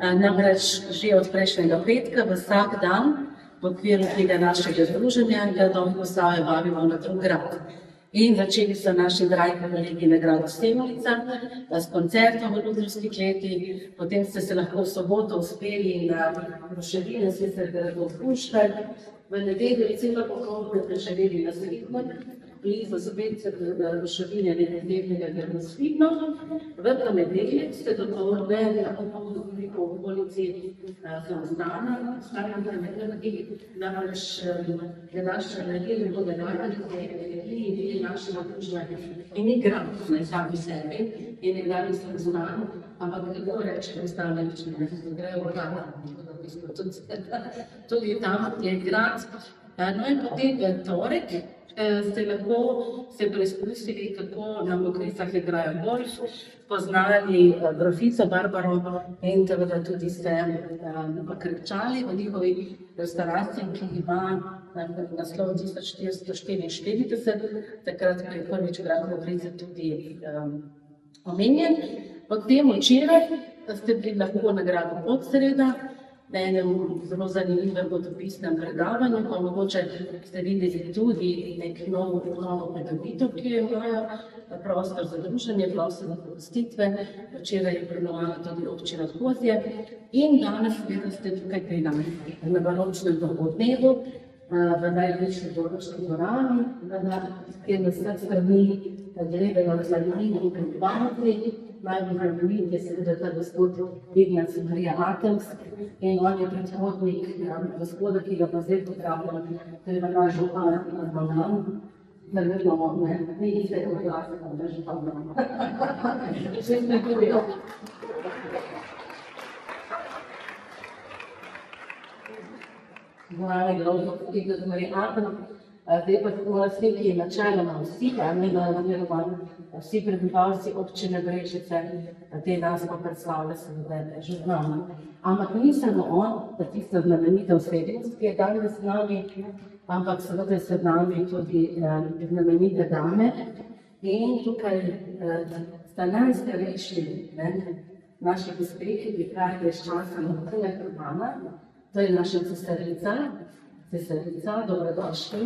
Namreč že od prejšnjega petka vsak dan v okviru tega našega združenja Gradom Posavje vabimo na drug grad. In začeli so naši dragi kolegi na gradu Semolica s koncertom v Lutrovski kleti, potem ste se lahko v soboto uspeli na ruševine, sicer gradu Puškar, v nedeljo celo popoldne preživeli na Svidno, blizu Zobence ruševine nedeljnega gradu Svidno. V ponedeljek ste dopoldne po okolici Samostana, namreč današnja nedelja bo delovali našega družbe in ni grad na sami sebi, in nekdaj sem znan, ampak kako reče, ostane lično, grejo v grad, tudi tam je grad. No in potem v torek ste lahko se preizkusili, kako na Mokricah igrajo golf, poznali grofico Barbaro in seveda tudi ste pokrepčali v njihovi restavraciji, ki ima naslov 1444, takrat, ko je prvič grad Mokrice tudi omenjen. Potem včeraj ste bili lahko na gradu Podsreda, na enem zelo zanimivem potopisnem predavanju, pa mogoče ste videli tudi nek novo pridobitev, ki jo imajo, prostor za druženje, prostor za popustitve. Včeraj je prenovana tudi občina Kozje in danes ste tukaj pri nas na baročnem dogodnevu, v največji baročni dvorani, kjer na vseh strani gledajo zanimivi in prebivalci. Najbolj zanimiv je seveda ta gospod Ignác Marija Atelks in on je predhodnik gospoda, ki ga pa zdaj pozdravljam, to je naš župan Balnan, da vedno ne ide v glasi, da je župan Balnan. Še smo tudi dvorane grozno Ignác Marija Atelks. Zdaj pa tako lastniki načeloma vsi, vsi prebivalci občine Brežice, te nas pa predstavlja seveda žurnalno. Ampak ni samo on, da tista znamenita osebnost, ki je danes z nami, ampak seveda se z nami tudi znamenite dame. In tukaj sta najstarejši naši gospe, ki prihajajo iz časa Martina Urbana, to je naša sesterica. Sesterica, dobrodošli.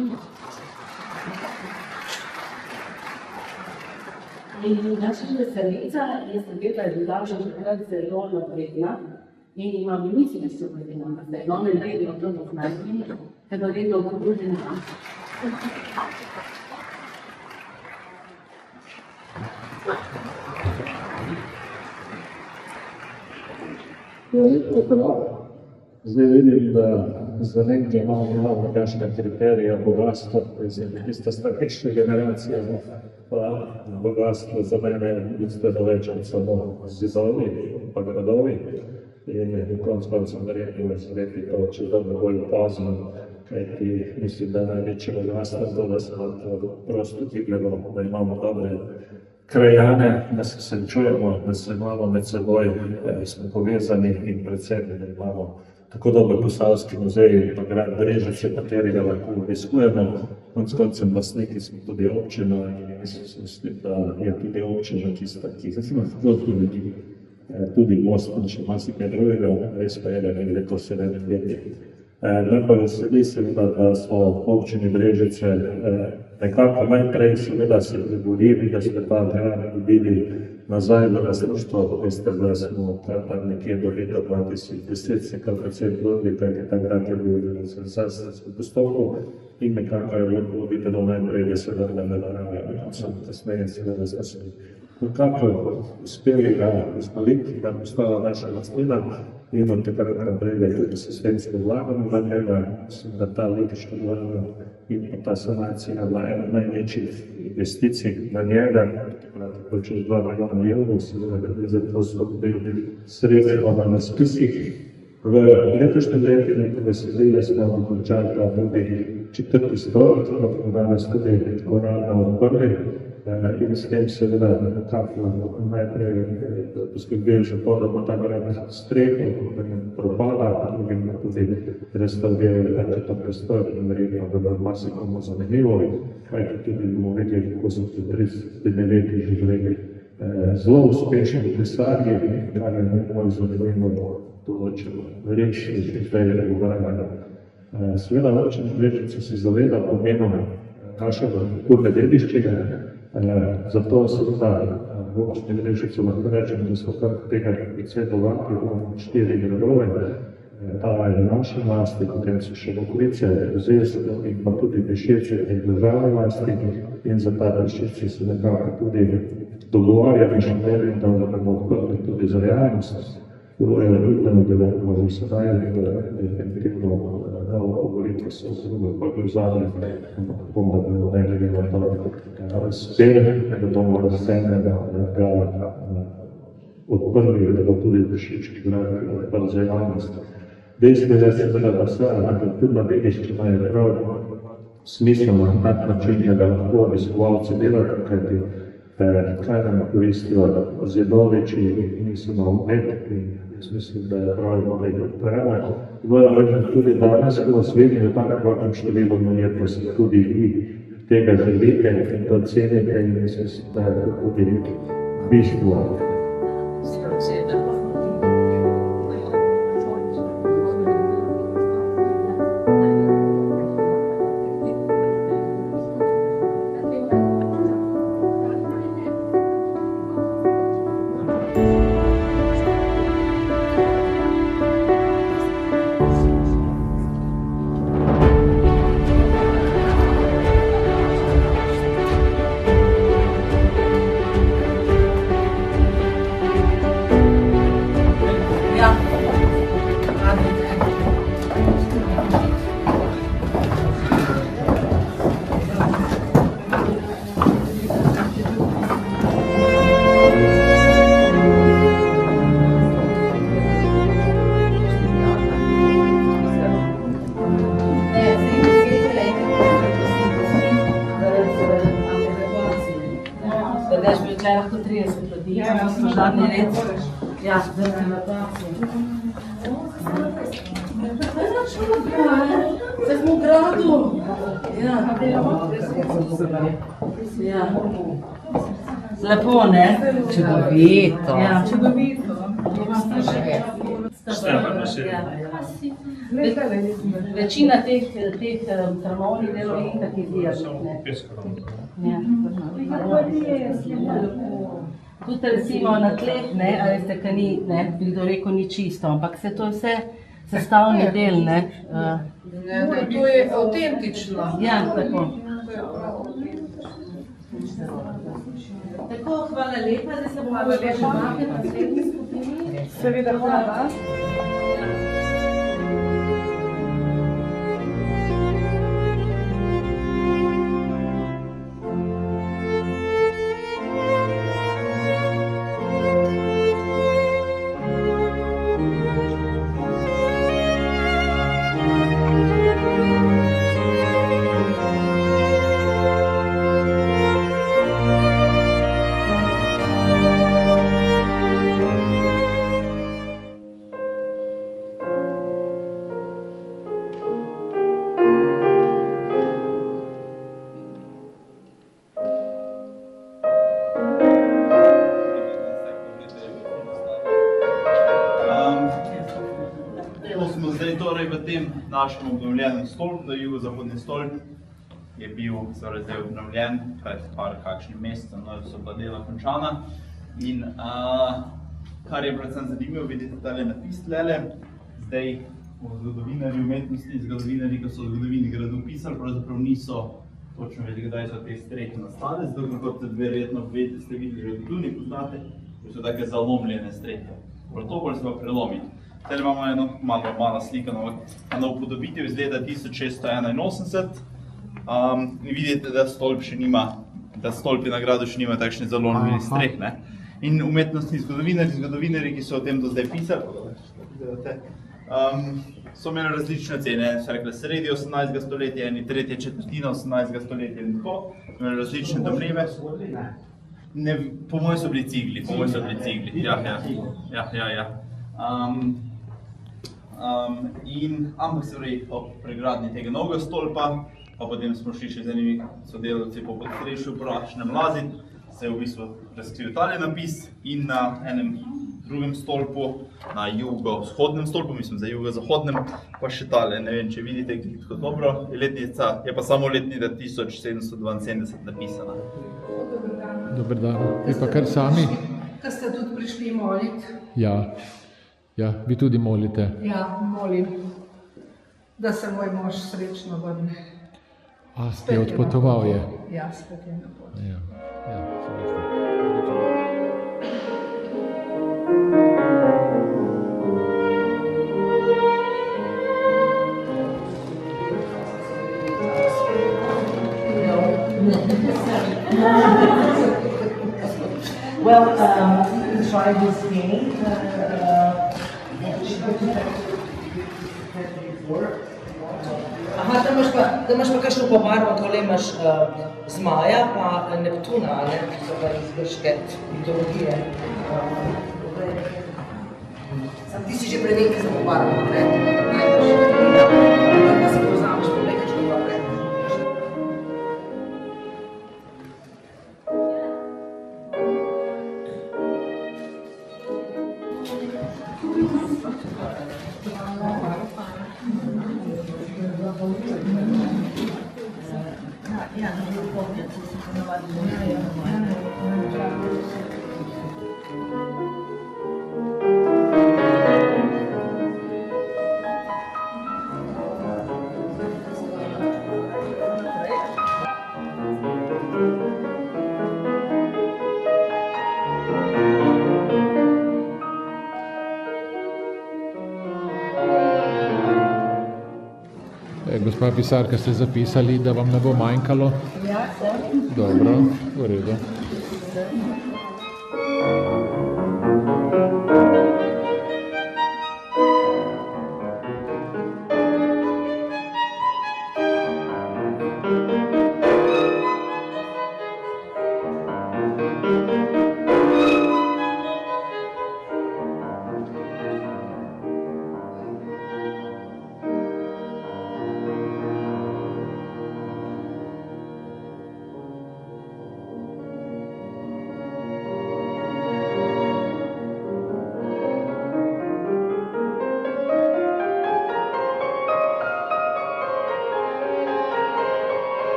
In naša sesterica je seveda bila že takrat zelo napredna in ima veliko disciplina, da je ona redno to doknadni, da redno podružena. Zdaj vidim, da za nekaj imamo nekakšne kriterije bogatstva, tista starejša generacija, pa bogatstvo za mene je bistveno več od samo zidovi pa gradovi. In konec koncev verjetno leti to čez dobro bolj opazno, kajti mislim, da največje bogatstvo to, da se prosto gibljamo, da imamo dobre krajane, da se srečujemo, da se imamo med seboj, smo povezani in predvsem, da imamo tako dober Posavski muzej, pa grad Brežice, katerega lahko obiskujemo. Konec koncem lastniki smo tudi občino in mislim, da je tudi občina tista, ki tudi most in še marsikaj drugega, res pa je, da ne gre to se ne vedeti. Me pa veseli seveda, da smo v občini Brežice nekako najprej seveda se dogovorili, da ste ta grad dobili nazaj v lastništvo. Veste, da smo nekje do leta 2010 se kar precej trudili, kajti ta grad je bil v senzacijskem postopku in nekako je bilo videno najprej, da se vrne na narave, samo kasneje seveda smo se nekako uspeli ga izpoliti, da postala naša lastnina in od takrat naprej je tudi sistemsko vlagamo v njega. Mislim, da ta letošnja dvorana in pa ta sanacija bila ena največjih investicij na njega, takrat je bilo čez 2 milijona evrov, seveda gre za to so bili sredstva na razpisih. V letošnjem letu nekaj veseli, da smo končali tudi 4. stolp, danes tudi uradno odprli. In s tem seveda nekako najprej poskrbeli že to, da bo ta grad streho, da ne propada, drugim tudi restaurirali ta prostor in verjetno, da bo marsikomu zanimivo, kajti tudi bomo videli, kako so tudi 30 leti živeli zelo uspešni pisarji, kar je moj zadovoljno določilo reči, zdaj je govorjeno. Seveda občina Brežice se zaveda pomenu našega kulturne dediščine, zato seveda v občini Brežice lahko rečem, da so kar tega predsedovati v 4 gradove. Ta je naša lasti, potem so še okolice, Zvezdo in pa tudi Bešice in državne lasti in za ta Bešice se nekako tudi dogovarjali še merim, da bomo odprli tudi za realnost. Bilo je videno, da bomo že sedaj efektivno govoriti so v zadnjem, bom da bomo nekaj to razpel, da bomo razsenega odprli, da bo tudi Bešički grad odprl za javnost. Dejstvo je seveda, da vse kulturna dediščina je prav smiselno na tak način, da lahko obiskovalci delajo, kajti kaj nam koristijo zidoviči in mislimo umetniki. Jaz mislim, da je prav nekaj odpremo. Moram reči tudi danes, ko svedim, da takšnem številu umetnosti tudi vi tega želite in to cenite in mislim, da je tudi bistvo. Lahko 30 ljudi, smo zadnji red. Ja, zdaj se na Zdaj smo v gradu. Ja. Lepo, ne? Čudovito. Ja, čudovito. Večina teh trmovnih delov je itak izvirnih. Tudi recimo na tleh, a veste, kaj ni, bi kdo rekel, ni čisto, ampak se to je vse sestavni del, To je avtentično. Ja, tako. Tako, hvala lepa, da se bomo še makli na naslednji skupini. Seveda, hvala. Torej v tem našem obnovljenem stolpu, jugozahodni stolp, je bil zdaj obnovljen pred kakšnim mesecem, so bila dela končana. In kar je predvsem zanimivo, vidite tale napis tlele, zdaj zgodovinarji umetnosti, zgodovinarji, ki so v zgodovini gradu pisali, pravzaprav niso točno vedeli, kdaj so te strehe nastale, zato kot verjetno ste videli že tudi poznate, to so take zalomljene strehe. Protokol se pa prelomi. Tele imamo eno malo slikano upodobitev iz leta 1681. Vidite, da stolp še nima, da stolpi na gradu še nima takšne zalomljenih streh. In umetnostni zgodovinarji, ki so o tem do zdaj pisali, so imeli različne cene. So rekli sredi 18. stoletja, eni tretje četrtina 18. stoletja in tako. Imeli različne domneve. Po mojem so bili cigli, Ja. Ampak se pravi, ob pregradnji tega novega stolpa, pa potem smo šli še z enimi sodelavci po podstrešju prašnem lazit, se je v bistvu razkril tale napis in na enem drugem stolpu, na jugovzhodnem stolpu, mislim za jugozahodnem, pa še tale, ne vem, če vidite tako dobro, letnica je pa samo letnica 1772 napisana. Dober dan. Vi pa kar sami? Ko ste tudi prišli moliti. Ja. Ja, vi tudi molite. Ja, molim, da se moj mož srečno vrne. A, ste odpotoval je? Ja, spet je na poti. Ja, ja, seveda. Well, you can try this game. Aha, da imaš pa kakšno pobarvo, tole imaš zmaja pa Neptuna, ne, ki so pa iz grške mitologije. Sam ti si že pred nekaj za pobarvo, ne? Najbrž. Da se povzameš po nekaj, če dobro. Gospa pisarka, ste zapisali, da vam ne bo manjkalo? Ja, Dobro, v redu.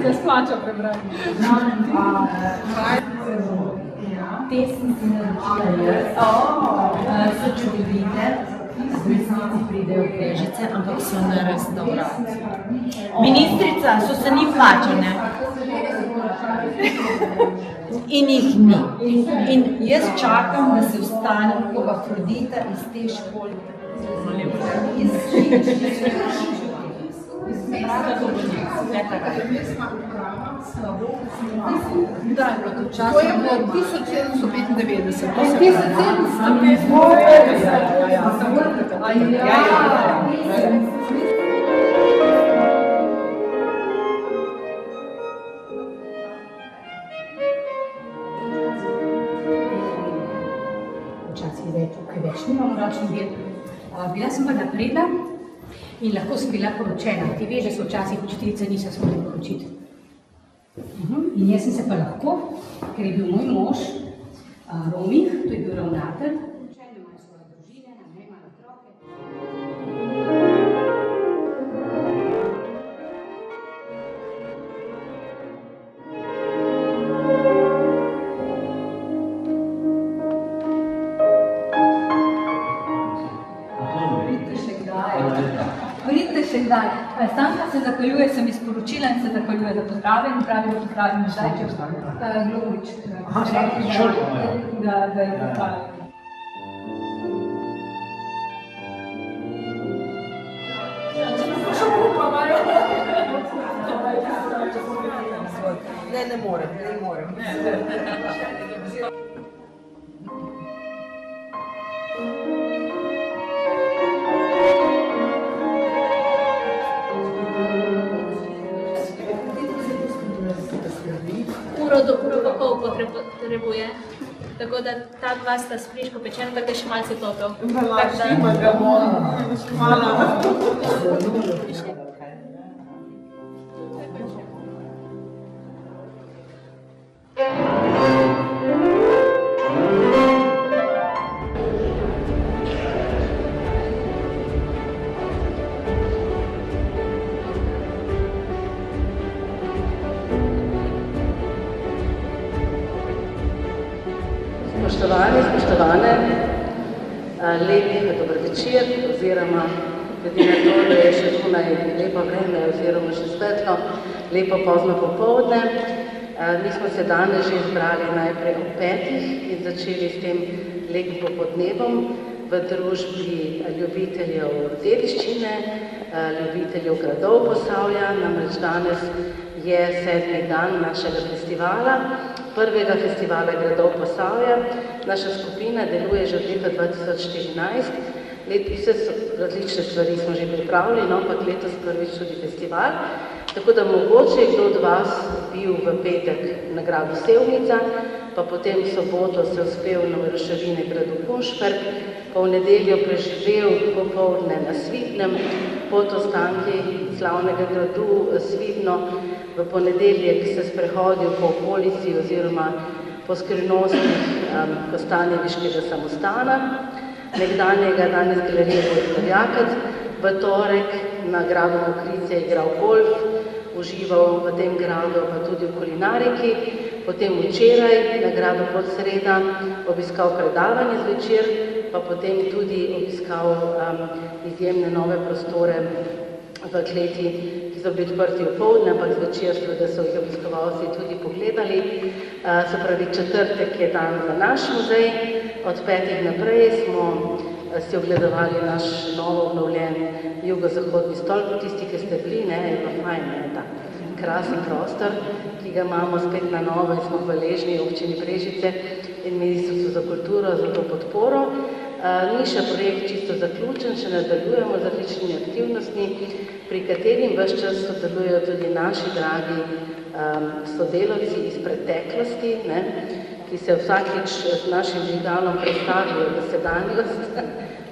Se splača prebrati. Te sem si naročila jaz, so čudovite, v resnici pridejo Brežice, ampak so na restavraciji. Ministrica, so se ni plačane. In jih ni. In jaz čakam, da se vstanem kot Afrodita iz te školjke. To je bilo 1795. Včasih je tukaj več nimamo ročni del. Bila sem pa napredna in lahko sem bila poročena. Ti veš, da so včasih učiteljice niso smeli poročiti. In jaz sem se pa lahko, ker je bil moj mož, Romih, to je bil ravnatelj, učenje imajo svoje družine, ima otroke. sedaj. Stanka se zahvaljuje, sem izporočila in se zahvaljuje za pozdrave in pravi, da pozdravim zdaj, če Glovič. Da je pohvalil. Ne morem. Uro do uro pa pol potrebuje. Tako da ta dva sta s friško pečena, tako da še malce topel. Spoštovane, lep dober večer, oziroma glede na to, da je še zunaj lepo vreme oziroma še svetlo, lepo pozno popoldne. Mi smo se danes že zbrali najprej ob 5 in začeli s tem lepim popodnevom v družbi ljubiteljev dediščine, ljubiteljev gradov Posavja. Namreč danes je 7. dan našega festivala, prvega festivala gradov Posavja. Naša skupina deluje že od leta 2014. Vse različne stvari smo že pripravili, ampak letos prvič tudi festival. Tako da mogoče je kdo od vas bil v petek na gradu Sevnica, pa potem v soboto se uspel na ruševine gradu Kunšperk, pa v nedeljo preživel popoldne na Svitnem, pot ostanki slavnega gradu Svitno, v ponedeljek se sprehodil po okolici oziroma po skrivnostih Kostanjeviškega samostana, nekdanjega danes galerije Vojtkarjakac, v torek na gradu Mokrice je igral golf, užival v tem gradu pa tudi v kulinariki, potem včeraj na gradu Podsreda obiskal predavanje zvečer, pa potem tudi obiskal izjemne nove prostore v kleti, ki so bili odprti opoldne, ampak zvečer da so jih obiskovalci tudi pogledali. Se pravi, četrtek je dan za naš muzej, od 5 naprej smo si ogledovali naš novo obnovljen jugozahodni stolp. Tisti, ki ste bili, je pa fajn, ta krasen prostor, ki ga imamo spet na novo in smo hvaležni občini Brežice in Ministrstvu za kulturo za to podporo. Ni še projekt čisto zaključen, še nadaljujemo z različnimi aktivnostmi, pri katerim ves čas sodelujejo tudi naši dragi sodelavci iz preteklosti, ki se vsakič s našim dvigalom predstavijo v sedanjost,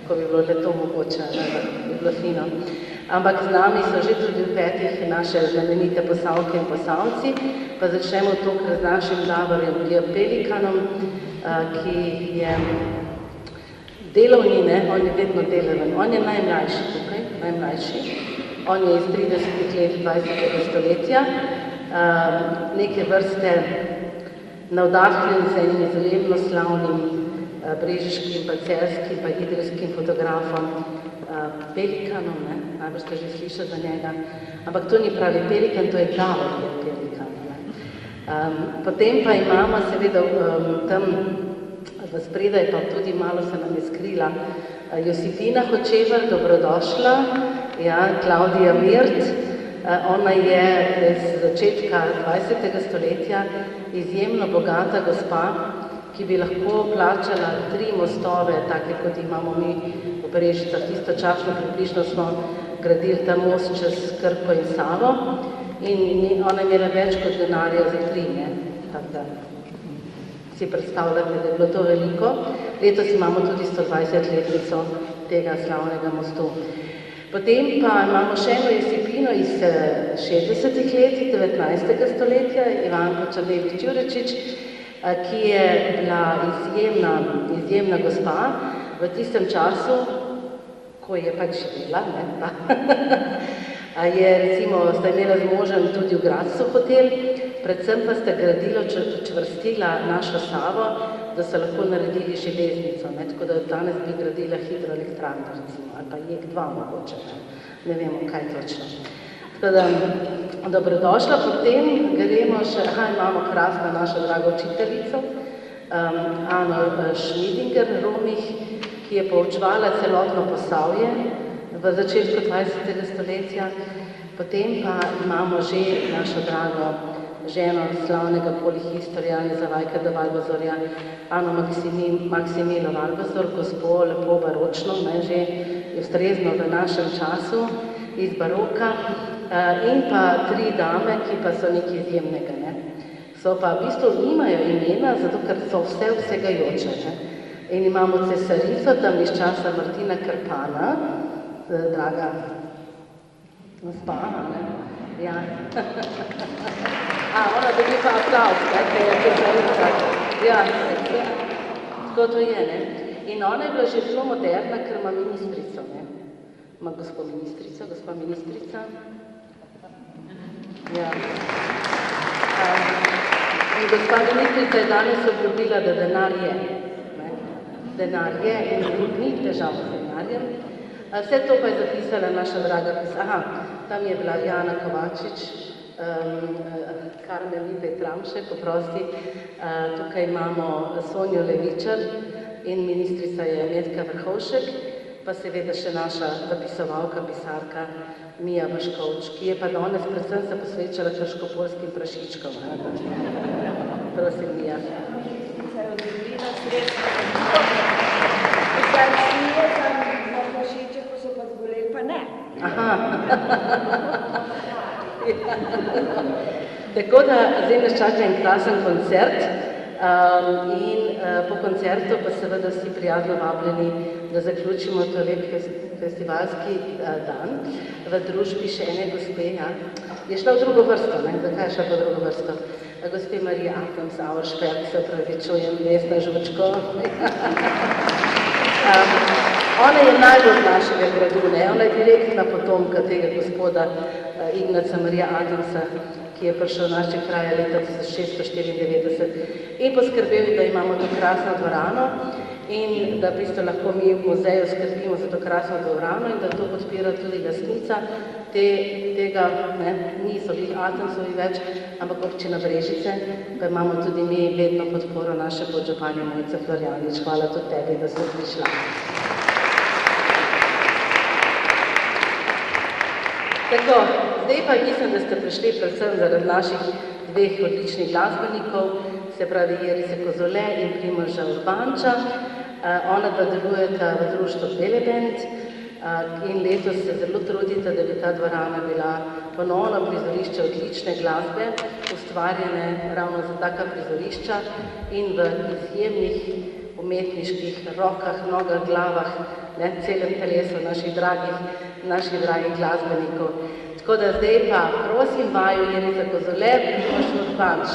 ko bi bilo le to mogoče, bi bilo fino. Ampak z nami so že tudi v 5 naše znamenite Posavke in Posavci, pa začnemo tokrat z našim Davorjem Pelikanom, ki je delovni, on je vedno delaven, on je najmlajši tukaj, najmlajši. On je iz 30 let 20. stoletja, neke vrste navdahnjen z enim izjemno slavnim brežiškim, pa celjskim, pa idrijskim fotografom Pelikanom, najbolj ste že slišali za njega, ampak to ni pravi Pelikan, to je Davorje Pelikan. Potem pa imamo seveda tam v spredaj, pa tudi malo se nam je skrila Josipina Hočevar, dobrodošla, Klaudija Mirt. Ona je iz začetka 20. stoletja izjemno bogata gospa, ki bi lahko plačala 3 mostove, take kot imamo mi v Brežicah. Istočasno približno smo gradili ta most čez Krko in Savo in ona je imela več kot denarja za 3, tako da si predstavljate, da je bilo to veliko. Letos imamo tudi 120-letnico tega slavnega mostu. Potem pa imamo še eno Josipino iz 60. let 19. stoletja, Ivanko Črnevič-Jurečič, ki je bila izjemna gospa v tistem času, ko je pač živela, je recimo sta imela z možem tudi v Gradcu hotel, predvsem pa sta gradilo čvrstila našo Savo, da so lahko naredili železnico, tako da danes bi gradila hidroelektrarno recimo, ali pa JEK2 mogoče. ne vemo, kaj točno. Tako da, dobrodošla, potem gremo še, imamo krasno našo drago učiteljico, Ano Šmidinger Romih, ki je poučevala celotno Posavje v začetku 20. stoletja. Potem pa imamo že našo drago ženo slavnega polihistorja Janeza Vajkarda Valvazorja, Ano Maksimilo Valvazor, gospo lepo baročno, že ustrezno v našem času iz baroka, in pa 3 dame, ki pa so nekaj izjemnega. So pa v bistvu nimajo imena, zato ker so vsegajoče. In imamo cesarico tam iz časa Martina Krpana, draga gospa, ja. Ona dobi pa aplavz, ker je cesarica. Ja, tako to je, In ona je bila že zelo moderna, ker ima ministrico, Ima gospa ministrica. Ja. In gospa ministrica je danes obljubila, da denar je. Denar je in ni težav z denarjem. Vse to pa je zapisala naša draga tam je bila Jana Kovačič, Karmen Lipe Tramšek, oprosti. Tukaj imamo Sonjo Levičar in ministrica je Metka Vrhovšek, pa seveda še naša zapisovalka, pisarka Mija Vaškovč, ki je pa danes predvsem se posvečala krško-poljskim prašičkom. Prosim, Mija. Se je odgovorila sredstva. Zdaj smije za prašiče, ko so pa zboleli, pa ne. Tako da zdaj nas čaka en krasen koncert in po koncertu pa seveda vsi prijazno vabljeni, da zaključimo to lep festivalski dan v družbi še ene gospe. Je šla v drugo vrsto, zakaj je šla v drugo vrsto? Gospe Marija Adams Auersperg, se opravičujem, Vesna Žučko. Ona je najbolj našega gradu, ona je direktna potomka tega gospoda Ignaca Marija Adamsa, ki je prišel v naše kraje leta 1694 in poskrbel, da imamo to krasno dvorano in da v bistvu lahko mi v muzeju skrbimo za to krasno dvorano in da to podpira tudi lastnica tega, niso bili Adamsovi več, ampak občina Brežice, pa imamo tudi mi vedno podporo naše podžupanje Mojce Florjanič. Hvala tudi tebi, da si prišla. Tako, zdaj pa mislim, da ste prišli predvsem zaradi naših 2 odličnih glasbenikov, se pravi Jerice Kozole in Primoža Urbanča. Ona pa delujeta v društvu Beleband in letos se zelo trudita, da bi ta dvorana bila ponovno prizorišče odlične glasbe, ustvarjene ravno za taka prizorišča in v izjemnih umetniških rokah, nogah, glavah, celem telesu naših dragih glasbenikov. Tako da zdaj pa prosim vaju Jerica Kozole, Primož Urbanč.